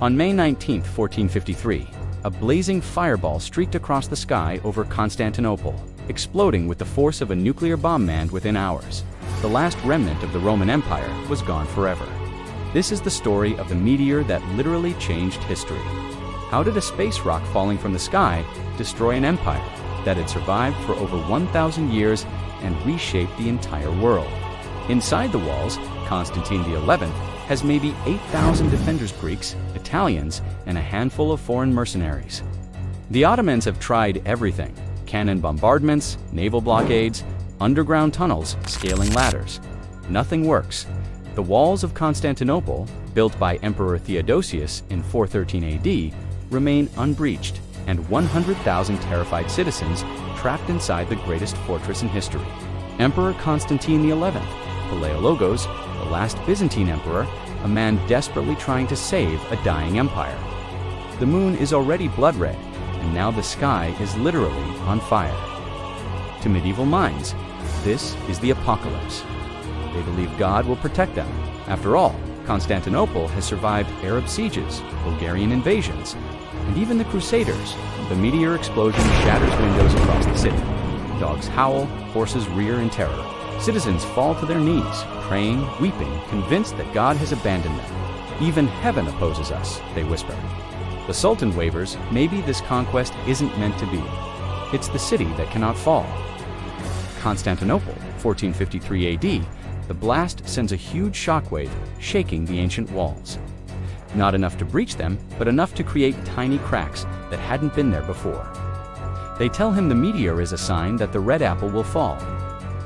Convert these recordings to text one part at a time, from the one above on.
On May 19, 1453, a blazing fireball streaked across the sky over Constantinople, exploding with the force of a nuclear bomb manned within hours. The last remnant of the Roman Empire was gone forever. This is the story of the meteor that literally changed history. How did a space rock falling from the sky destroy an empire that had survived for over 1,000 years and reshaped the entire world? Inside the walls, Constantine XI has maybe 8,000 defenders, Greeks, Italians, and a handful of foreign mercenaries. The Ottomans have tried everything: cannon bombardments, naval blockades, underground tunnels, scaling ladders. Nothing works. The walls of Constantinople, built by Emperor Theodosius in 413 AD, remain unbreached, and 100,000 terrified citizens trapped inside the greatest fortress in history. Emperor Constantine XI, Palaiologos, the last Byzantine emperor, a man desperately trying to save a dying empire. The moon is already blood red, and now the sky is literally on fire. To medieval minds, this is the apocalypse. They believe God will protect them. After all, Constantinople has survived Arab sieges, Bulgarian invasions, and even the Crusaders. The meteor explosion shatters windows across the city. Dogs howl, horses rear in terror. Citizens fall to their knees, praying, weeping, convinced that God has abandoned them. Even heaven opposes us, they whisper. The Sultan wavers, maybe this conquest isn't meant to be. It's the city that cannot fall. Constantinople, 1453 AD, the blast sends a huge shockwave, shaking the ancient walls. Not enough to breach them, but enough to create tiny cracks that hadn't been there before. They tell him the meteor is a sign that the red apple will fall.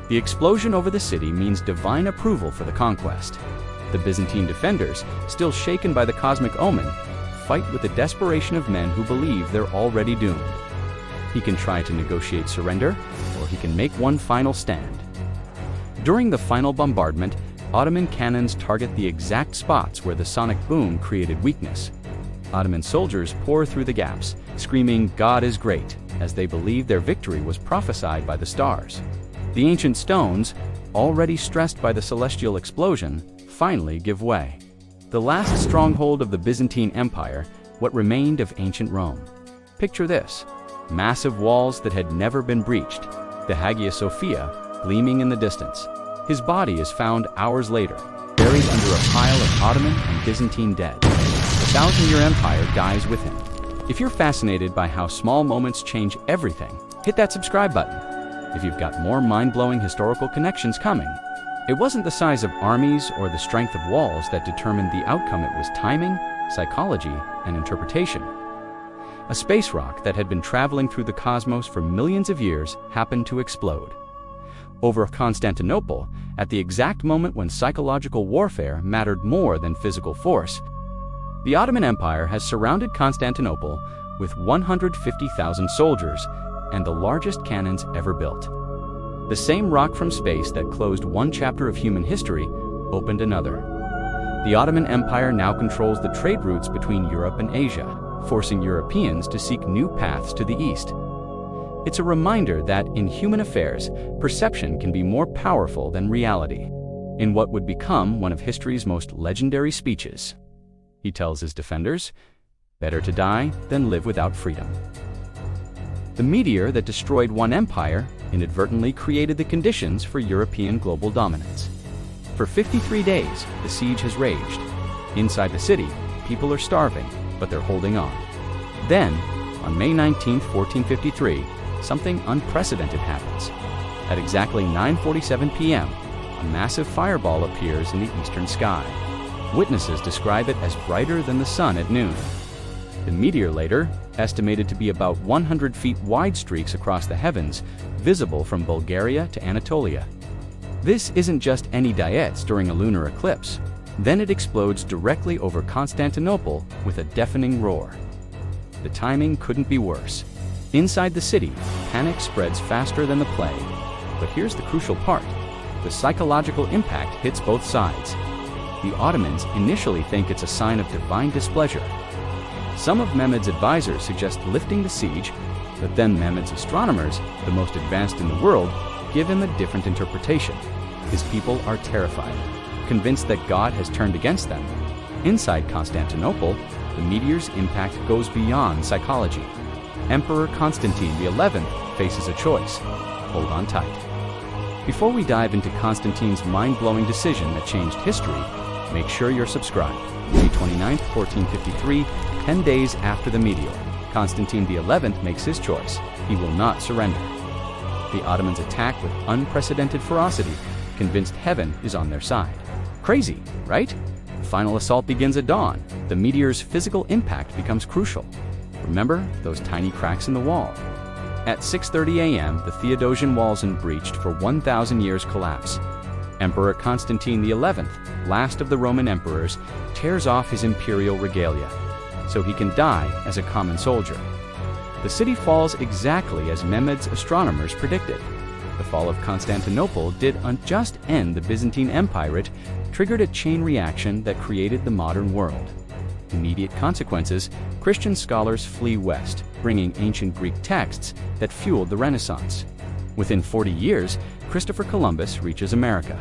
The explosion over the city means divine approval for the conquest. The Byzantine defenders, still shaken by the cosmic omen, fight with the desperation of men who believe they're already doomed. He can try to negotiate surrender, or he can make one final stand. During the final bombardment, Ottoman cannons target the exact spots where the sonic boom created weakness. Ottoman soldiers pour through the gaps, screaming, "God is great," as they believe their victory was prophesied by the stars. The ancient stones, already stressed by the celestial explosion, finally give way. The last stronghold of the Byzantine Empire, what remained of ancient Rome. Picture this: massive walls that had never been breached, the Hagia Sophia gleaming in the distance. His body is found hours later, buried under a pile of Ottoman and Byzantine dead. The 1,000-year empire dies with him. If you're fascinated by how small moments change everything, hit that subscribe button. If you've got more mind-blowing historical connections coming, it wasn't the size of armies or the strength of walls that determined the outcome. It was timing, psychology, and interpretation. A space rock that had been traveling through the cosmos for millions of years happened to explode over Constantinople at the exact moment when psychological warfare mattered more than physical force. The Ottoman Empire has surrounded Constantinople with 150,000 soldiers and the largest cannons ever built. The same rock from space that closed one chapter of human history opened another. The Ottoman Empire now controls the trade routes between Europe and Asia, forcing Europeans to seek new paths to the east. It's a reminder that in human affairs, perception can be more powerful than reality. In what would become one of history's most legendary speeches, he tells his defenders, "Better to die than live without freedom." The meteor that destroyed one empire inadvertently created the conditions for European global dominance. For 53 days, the siege has raged. Inside the city, people are starving, but they're holding on. Then, on May 19, 1453, something unprecedented happens. At exactly 9:47 p.m., a massive fireball appears in the eastern sky. Witnesses describe it as brighter than the sun at noon. The meteor later, estimated to be about 100 feet wide, streaks across the heavens, visible from Bulgaria to Anatolia. This isn't just any diets during a lunar eclipse. Then it explodes directly over Constantinople with a deafening roar. The timing couldn't be worse. Inside the city, panic spreads faster than the plague. But here's the crucial part: the psychological impact hits both sides. The Ottomans initially think it's a sign of divine displeasure. Some of Mehmed's advisors suggest lifting the siege, but then Mehmed's astronomers, the most advanced in the world, give him a different interpretation. His people are terrified, convinced that God has turned against them. Inside Constantinople, the meteor's impact goes beyond psychology. Emperor Constantine XI faces a choice. Hold on tight. Before we dive into Constantine's mind-blowing decision that changed history, make sure you're subscribed. May 29, 1453, 10 days after the meteor, Constantine XI makes his choice. He will not surrender. The Ottomans attack with unprecedented ferocity, convinced heaven is on their side. Crazy, right? The final assault begins at dawn. The meteor's physical impact becomes crucial. Remember those tiny cracks in the wall? At 6:30 a.m., the Theodosian walls breached for 1,000 years collapse. Emperor Constantine XI, last of the Roman emperors, tears off his imperial regalia, so he can die as a common soldier. The city falls exactly as Mehmed's astronomers predicted. The fall of Constantinople didn't just end the Byzantine Empire, it triggered a chain reaction that created the modern world. Immediate consequences: Christian scholars flee west, bringing ancient Greek texts that fueled the Renaissance. Within 40 years, Christopher Columbus reaches America.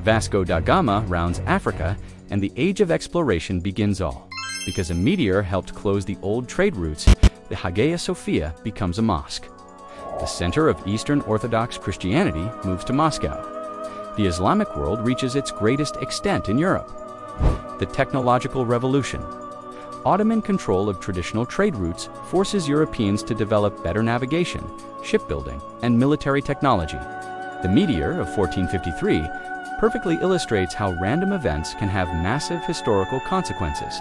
Vasco da Gama rounds Africa, and the age of exploration begins all. Because a meteor helped close the old trade routes, the Hagia Sophia becomes a mosque. The center of Eastern Orthodox Christianity moves to Moscow. The Islamic world reaches its greatest extent in Europe. The technological revolution. Ottoman control of traditional trade routes forces Europeans to develop better navigation, shipbuilding, and military technology. The meteor of 1453 perfectly illustrates how random events can have massive historical consequences.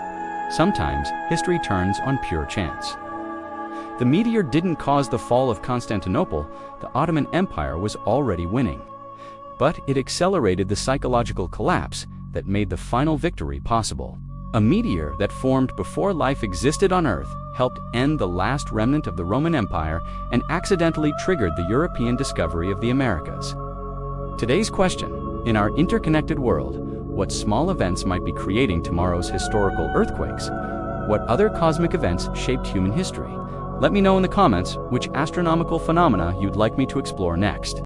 Sometimes history turns on pure chance. The meteor didn't cause the fall of Constantinople. The Ottoman Empire was already winning. But it accelerated the psychological collapse that made the final victory possible. A meteor that formed before life existed on Earth helped end the last remnant of the Roman Empire and accidentally triggered the European discovery of the Americas. Today's question: in our interconnected world, what small events might be creating tomorrow's historical earthquakes? What other cosmic events shaped human history? Let me know in the comments which astronomical phenomena you'd like me to explore next.